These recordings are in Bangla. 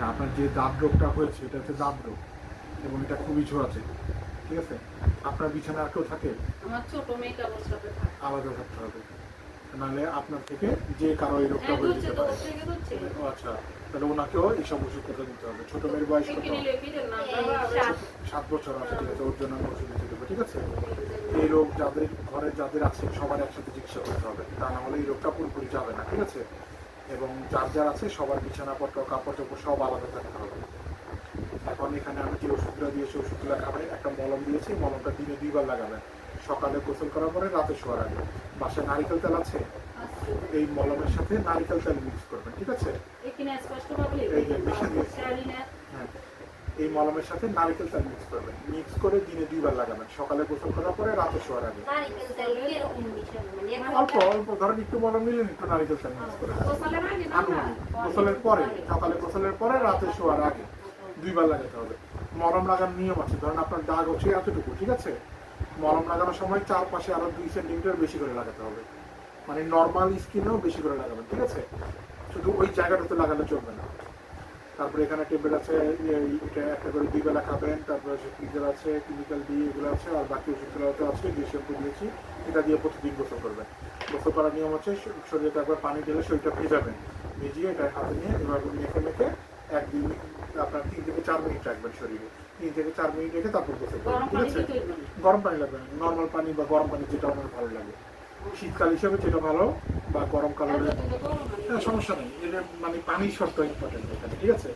হ্যাঁ, আপনার যে দাঁত রোগটা হয়েছে এটা হচ্ছে দাঁত রোগ এবং এটা খুবই ছোঁয়াচে, ঠিক আছে? আপনার বিছানায় আর কেউ থাকে? আমার ছোট মেয়েটা ওর সাথে থাকে। আলাদা থাকতে হবে, নাহলে আপনার থেকে যে কারো এই রোগটা হ্যাঁ, হয়ে ধরছে যেতে তো, পারে। ওর থেকে ধরছে। ও আচ্ছা, তাহলে ওনাকেও এইসব ওষুধপত্র দিতে হবে। ছোট মেয়ের বয়স কত? এখানে লেপিদের নাম এই বাবা। 7 বছর আছে, ঠিক আছে, ওর জন্য আমি ওষুধ দিতে দেবো, ঠিক আছে? এই রোগ যাদের ঘরে যাদের আছে সবার একসাথে চিকিৎসা করতে হবে, তা না হলে এই রোগটা পুরোপুরি যাবে না, ঠিক আছে? এবং যার যার আছে সবার বিছানাপত্র কাপড় চোপড় সব আলাদা থাকতে হবে। এখন এখানে আমি যে ওষুধগুলো দিয়েছি ওষুধগুলো খাবেন, একটা মলম দিয়েছি, মলমটা দিনে 2 বার লাগাবেন, সকালে গোসল করার পরে, রাতে শোয়ার আগে। বাসায় নারিকেল তেল আছে, এই মলমের সাথে নারিকেল তেল মিক্স করবেন, ঠিক আছে? এখানে স্পষ্টভাবে এই যে মিশিয়ে দিয়েছি। শালিনা হ্যাঁ, এই মলমের সাথে নারিকেল তেল মিক্স করবেন, মিক্স করে দিনে 2 বার লাগাবেন, সকালে গোসল করার পরে, রাতে শোয়ার আগে। নারিকেল তেল কিরকম মিশানো, মানে অল্প অল্প ধরেন একটু মলম নিলেন, একটু নারিকেল তেল মিক্স করে গোসলের আগে না, আনুমানিক গোসলের পরে, সকালে গোসলের পরে, রাতে শোয়ার আগে 2 বার লাগাতে হবে। মলম লাগানোর নিয়ম আছে, ধরেন আপনার দাগ হচ্ছে এতটুকু, ঠিক আছে? মলম লাগানোর সময় চারপাশে আরো 2 সেন্টিমিটার বেশি করে লাগাতে হবে, মানে নর্মাল স্কিনেও বেশি করে লাগাবেন, ঠিক আছে? শুধু ওই জায়গাটাতে লাগালে চলবে না। তারপরে এখানে ট্যাবলেট আছে, এটা একটা করে 2 বেলা খাবেন। তারপরে ফিজার আছে, কেমিক্যাল ডি এগুলো আছে, আর বাকি ওষুধগুলো আছে, যে শ্যাম্পু দিয়েছি এটা দিয়ে প্রতিদিন গোসল করবেন। গোসল করার নিয়ম হচ্ছে শরীরে একবার পানি ঢেলে শরীরটা ভেজাবেন, ভিজিয়ে এটা হাতে নিয়ে এভাবে মেখে মেখে 1 দিন আপনার 3 থেকে 4 মিনিট রাখবেন শরীরে, 3 থেকে 4 মিনিট রেখে তারপর গোসল করবেন, গরম ঠিক পানি আছে? দিতে হইবে। গরম পানি লাগবে না, নর্মাল পানি বা গরম পানি যেটা আমার ভালো লাগে, শীতকাল হিসেবে যেটা ভালো, বা গরমকাল হলে সমস্যা নেই। এটা মানে পানির শর্ত ইম্পর্টেন্ট এখানে, ঠিক আছে?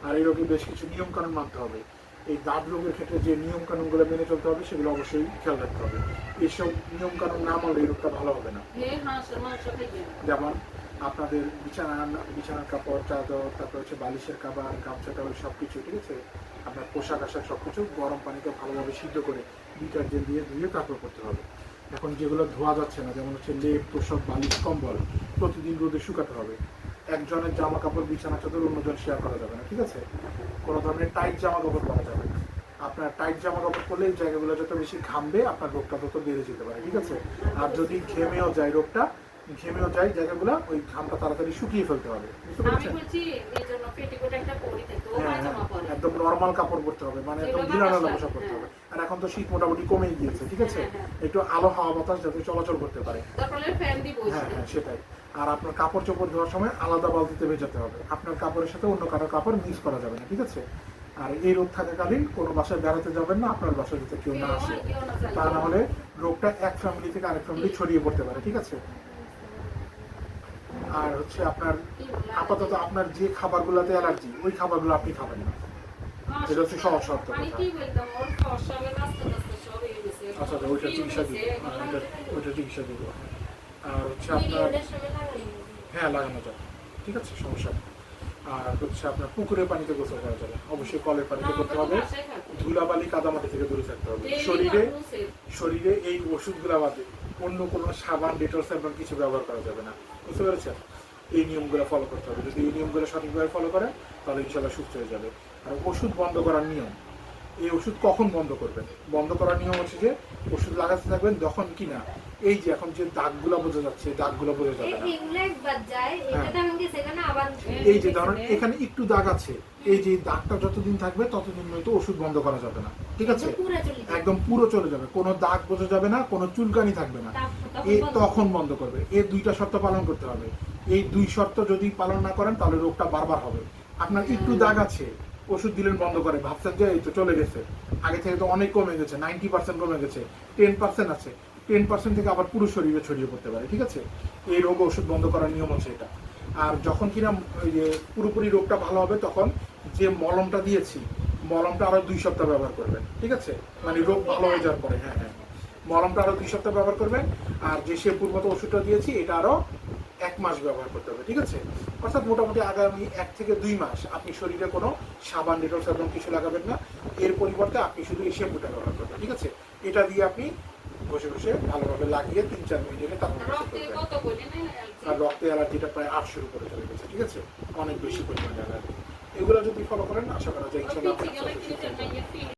আর এই রোগে বেশ কিছু নিয়ম কানুন মানতে হবে। এই দাঁত রোগের ক্ষেত্রে যে নিয়ম কানুনগুলো মেনে চলতে হবে সেগুলো অবশ্যই খেয়াল রাখতে হবে। এইসব নিয়ম কানুন না মানলে এই রোগটা ভালো হবে না। যেমন আপনাদের বিছানার কাপড়, চাদর, তারপর হচ্ছে বালিশের কাবার, গামছা টাওয়াল সব কিছু, ঠিক আছে? আপনার পোশাক আশাক সব কিছু গরম পানিতে ভালোভাবে সিদ্ধ করে ডিটারজেন্ট দিয়ে ধুয়ে তারপর করতে হবে। এখন যেগুলো ধোয়া যাচ্ছে না, যেমন হচ্ছে লেপ, তোষক, বালিশ, কম্বল, প্রতিদিন রোদে শুকাতে হবে। একজনের জামা কাপড়, বিছানা চাদর অন্যজন শেয়ার করা যাবে না, ঠিক আছে? কোনো ধরনের টাইট জামা কাপড় পরা যাবে না। আপনার টাইট জামা কাপড় পরলে এই জায়গাগুলো যত বেশি ঘামবে আপনার রোগটা তত বেড়ে যেতে পারে, ঠিক আছে? আর যদি ঘেমেও যায় রোগটা, ঘেমেও যায় জায়গাগুলো, ওই ঘামটা তাড়াতাড়ি শুকিয়ে ফেলতে হবে, বুঝতে পেরেছেন? হ্যাঁ, একদম নর্মাল কাপড় পরতে হবে, মানে একদম ঢিলাঢালা পোশাক পরতে হবে। আর এখন তো শীত মোটামুটি কমেই গিয়েছে, ঠিক আছে? একটু আলো হাওয়া বাতাস যাতে চলাচল করতে পারে। হ্যাঁ হ্যাঁ, সেটাই। আর আপনার কাপড় চোপড় ধোয়ার সময় আলাদা বালতিতে ভেজাতে হবে, আপনার কাপড়ের সাথে অন্য কারো কাপড় মিক্স করা যাবে না, ঠিক আছে? আর এই রোগ থাকাকালীন কোনো বাসায় বেড়াতে যাবেন না, আপনার বাসায় যাতে কেউ না আসে, তা না হলে রোগটা এক ফ্যামিলি থেকে আরেক ফ্যামিলি ছড়িয়ে পড়তে পারে, ঠিক আছে? আর হচ্ছে আপনার আপাতত আপনার যে খাবারগুলোতে অ্যালার্জি ওই খাবারগুলো আপনি খাবেন না, এটা হচ্ছে সহজ শর্ত কথা। আচ্ছা, ওইটা চিকিৎসা দিব, ওইটা চিকিৎসা দিব। আর হচ্ছে আপনার পিরিয়ডের সময় লাগানো। হ্যাঁ, লাগানো যাবে, ঠিক আছে, সমস্যা নেই। আর হচ্ছে আপনার পুকুরের পানিতে গোসল করা যাবে, অবশ্যই কলের পানিতে করতে হবে। ধুলাবালি কাদামাটি থেকে দূরে থাকতে হবে। শরীরে এই ওষুধগুলো বাদে অন্য কোনো সাবান, ডেটল সাবান কিছু ব্যবহার করা যাবে না, বুঝতে পেরেছেন? এই নিয়মগুলো ফলো করতে হবে। যদি এই নিয়মগুলো সঠিকভাবে ফলো করেন তাহলে ইনশাল্লাহ সুস্থ হয়ে যাবে। আর ওষুধ বন্ধ করার নিয়ম, এই ওষুধ কখন বন্ধ করবেন? বন্ধ করার নিয়ম হচ্ছে যে ওষুধ লাগাতে থাকবেন যখন কিনা এই যে এখন যে দাগগুলো বোঝা যাচ্ছে, দাগগুলো বোঝা যাবে না। এগুলো একবার যায়, এটা তো আমি সেখানে আবার এই যে ধরুন এখানে একটু দাগ আছে, এই যে দাগটা যতদিন থাকবে ততদিন হয়তো ওষুধ বন্ধ করা যাবে না, ঠিক আছে? একদম পুরো চলে যাবে, কোনো দাগ বোঝা যাবে না, কোনো চুলকানি থাকবে না, এই তখন বন্ধ করবে। এই 2টা শর্ত পালন করতে হবে। এই 2 শর্ত যদি পালন না করেন তাহলে রোগটা বারবার হবে। আপনার একটু দাগ আছে, ওষুধ দিলেন বন্ধ করে, ভাবছেন যে এই তো চলে গেছে, আগে থেকে তো অনেক কমে গেছে, 90% কমে গেছে, 10% আছে, 10% থেকে আবার পুরো শরীরে ছড়িয়ে পড়তে পারে, ঠিক আছে? এই রোগ ওষুধ বন্ধ করার নিয়ম হচ্ছে এটা। আর যখন কিনা ওই যে পুরোপুরি রোগটা ভালো হবে তখন যে মলমটা দিয়েছি মলমটা আরো 2 সপ্তাহ ব্যবহার করবেন, ঠিক আছে? মানে রোগ ভালো হয়ে যাওয়ার পরে, হ্যাঁ হ্যাঁ, মলমটা আরো 2 সপ্তাহ ব্যবহার করবেন। আর যে শ্যাম্পুর মতো ওষুধটা দিয়েছি এটা আরো 1 মাস ব্যবহার করতে হবে, ঠিক আছে? অর্থাৎ মোটামুটি আগামী 1 থেকে 2 মাস আপনি শরীরে কোনো সাবান, ডেটল সাবান কিছু লাগাবেন না। এর পরিবর্তে আপনি শুধু এই শ্যাম্পুটা ব্যবহার করবেন, ঠিক আছে? এটা দিয়ে আপনি বসে বসে ভালোভাবে লাগিয়ে 3-4 মিনিট রেখে তারপর আর রক্তে অ্যালার্জিটা প্রায় 800-র উপরে চলে গেছে, ঠিক আছে? অনেক বেশি পরিমাণে অ্যালার্জি। এগুলো যদি ফলো করেন আশা করা যায় ইনশাআল্লাহ